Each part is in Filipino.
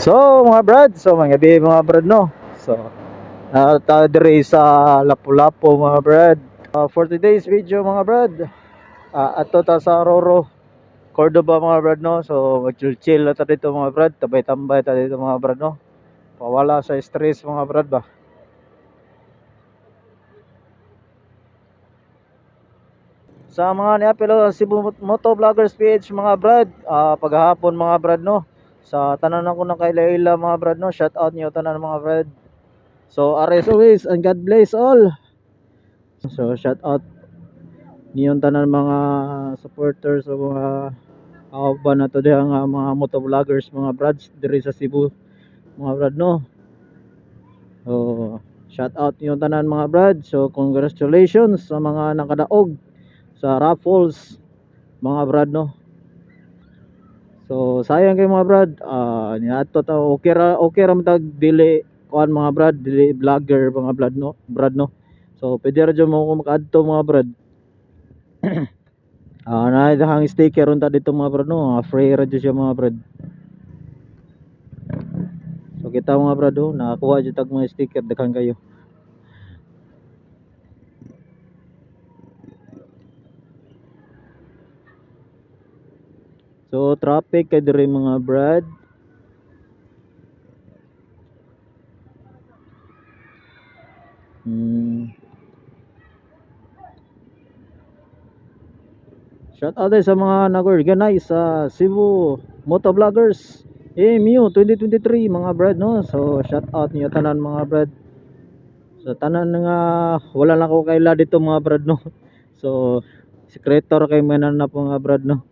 So mga brad, mga gabi mga brad no. Tayo dire sa Lapu-Lapu mga brad. For today's video mga brad, ato ta sa Aurora, Cordoba mga brad no. So mag-chill ta dito mga brad, tambay-tambay ta dito mga brad no. Pawala sa stress mga brad ba. Sa mga niapelo Cebu Moto Vloggers PH mga brad, paghahapon mga brad no. Sa tanan ako na kay Laila mga brad no, shout out niyo tanan mga brad. So as always, and God bless all. So shout out niyon tanan mga supporters o mga ba na to diha nga mga motovloggers mga brads diri sa Cebu mga brad no. So shout out niyon tanan mga brad. So congratulations sa mga nakadaog sa raffles mga brad no. So sayang kay mga brad, niadto ta okay ra matag dili kuan mga brad, dili vlogger mga brad no. So pwede ra jud mo makaadto mga brad. Na dahang sticker unta dito mga brad no, free ra jud siya mga brad. So kita mga brad oh, nakakuha jud tag mga sticker daghan kayo. So traffic kay dire mga brad. Shout out sa mga nag-organize sa Cebu Motovloggers MU 2023 mga brad no. So shout out niyo tanan mga brad. So tanan nga wala lang ko kaila dito mga brad no. So sekretor kay manan na po mga brad no.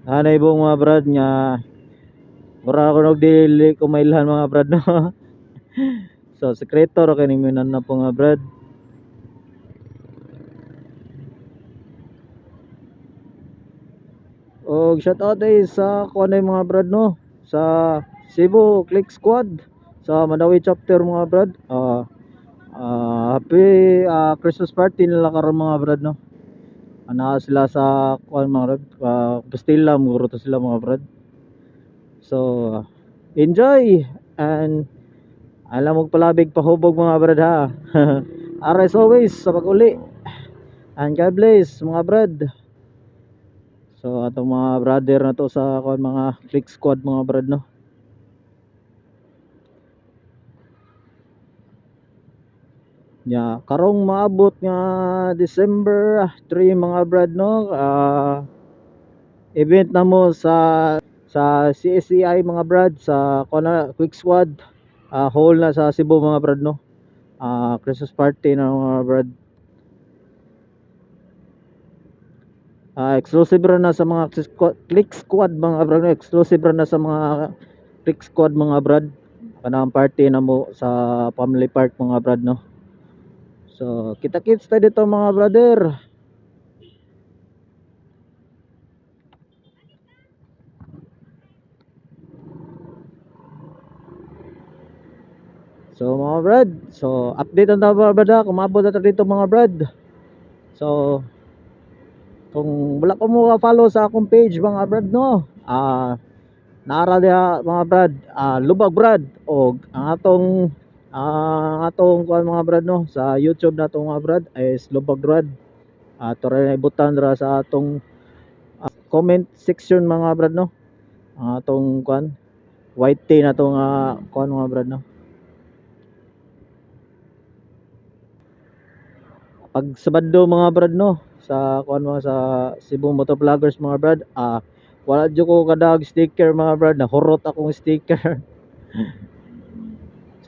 Anay po mga brad nga mura ko nagdili ko mailhan mga brad no. So sekretor kay ning manan na po mga brad. Og shout out sa kuanay mga brad no, sa Cebu Click Squad sa Madawi chapter mga brad. Happy Christmas party nila karon mga brad no. Ana sila sa kuan mga brad, Pastilla muro to sila mga brad. So enjoy and alam mo palabig pahubog mga brad ha. As always sa pag-uli. And God bless mga brad. So atong mga brother na to sa mga Click Squad mga brad no. Karong maabot nga December 3 mga brad no. Event na mo sa CSCI mga brad sa Quick Squad hall na sa Cebu mga brad no. Christmas party na mga brad. Exclusive ra na sa mga Click Squad mga brad no. Exclusive ra na sa mga Click Squad mga brad. Kanang party na mo sa Family Park mga brad no. So kita-kits tayo dito mga brother. So mga brad, so update ang mga brad, kumabot na dito mga brad. So kung wala ko mo follow sa akong page mga brad no, naara diha mga brad, Lubag Brad o ang atong kuan mga brad no sa YouTube na to mga brad is Lubag Brad. Tara na ibutan ra sa atong comment section mga brad no. Ang atong kuan white tea na to nga kuan mga brad no. Pag sabado mga brad no sa kuan mo sa Cebu Motovloggers mga brad, wala jud ko kadag sticker mga brad, nahurot akong sticker.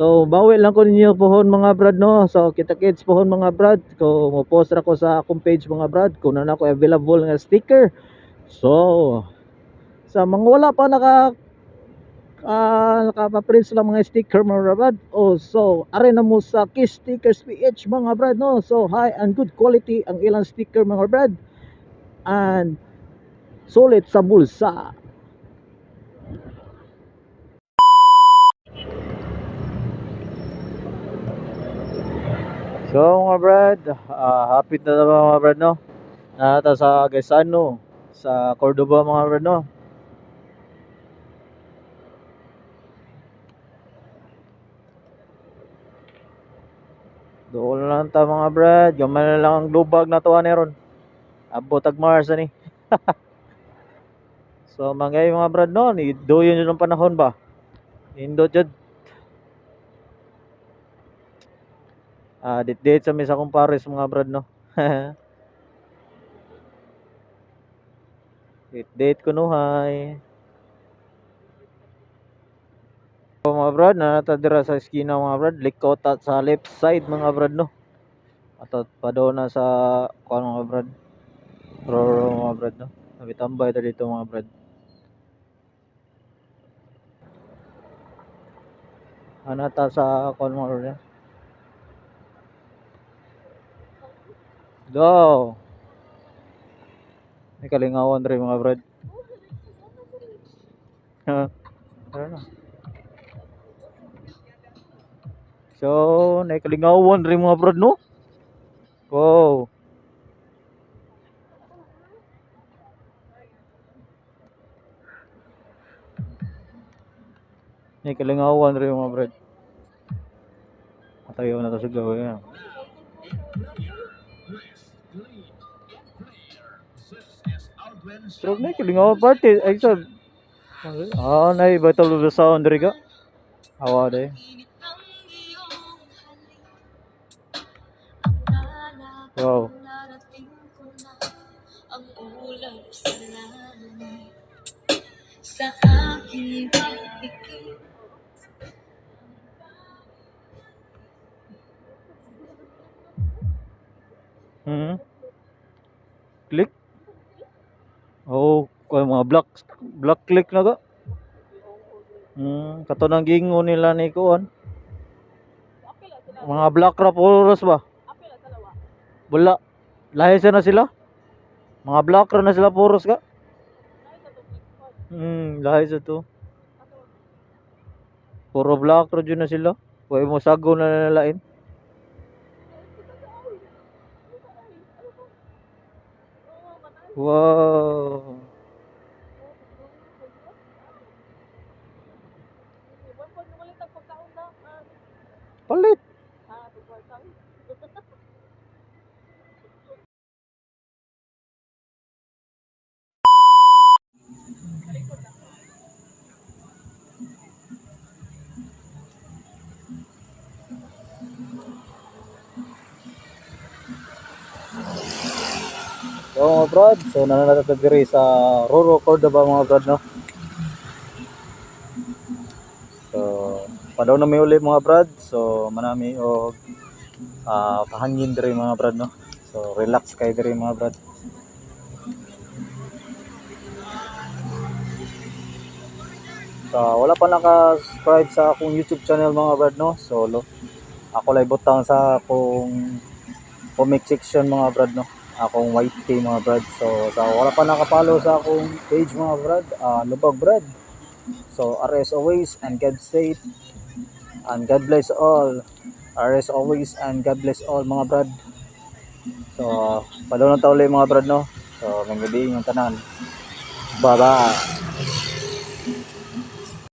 So bawi lang ko ninyo pohon mga brad no. So kita-kits pohon mga brad ko mo post ra ko sa akong page mga brad kung na ako available nga sticker. So sa mga wala pa nakapaprint sila mga sticker mga brad. So are na mo sa Kiss Stickers PH mga brad no. So high and good quality ang ilang sticker mga brad and sulit sa bulsa. So mga brad, happy na naman mga brad no. Nata sa Gaisano sa Cordoba mga brad no. Doon lang ta mga brad, gamay na lang ang lubag na tuwa ni ron. Abot ag Mars ani. So mangay mga brad no, ni doyon yun ang panahon ba. Indo jud. Dit sa misa kumpares mga brad no. Date ko no hay. So mga brad, natadira sa eskina mga brad, likot at sa left side mga brad no. At pa daw na sa kuan mga brad. Roro mga brad no. Nabitambay ta dito mga brad. Anata sa kuan mga brad. Go. May kalingawan rin mga brad. Ano na. So, may kalingawan rin mga brad no. Wow. May kalingawan rin mga brad. Matayo na to sa gawin. Pero may kalingawan party. Ay, sab. Nay, battle of the sound rin ka. Awa day. Wow. Sa aking pagpikit. Click? Oh, kung mga black click na ka. Kato nang gingo nila ni kuan. Mga black rap oras ba? Wala. Lahi na sila. Mga black rap na sila puros ka. Lahi sa to. Puro black rap na sila. Pwede mo sago na nalain. Wow. Palit. So mga brad, so nananatag diri sa Roro Cordoba mga brad no. So padaw na may uli mga brad. So manami og pahangin diri mga brad no. So relax kay diri mga brad. So wala pa naka-subscribe sa akong YouTube channel mga brad no. So ako lay butang sa akong comment section mga brad no. Akong YT mga brad. So wala pa naka-follow sa akong page mga brad, Lubag Brad. So RS always and God safe and God bless all. RS always and God bless all mga brad. So padaw na tauli mga brad no. So manggabi yung tanan. Bye bye.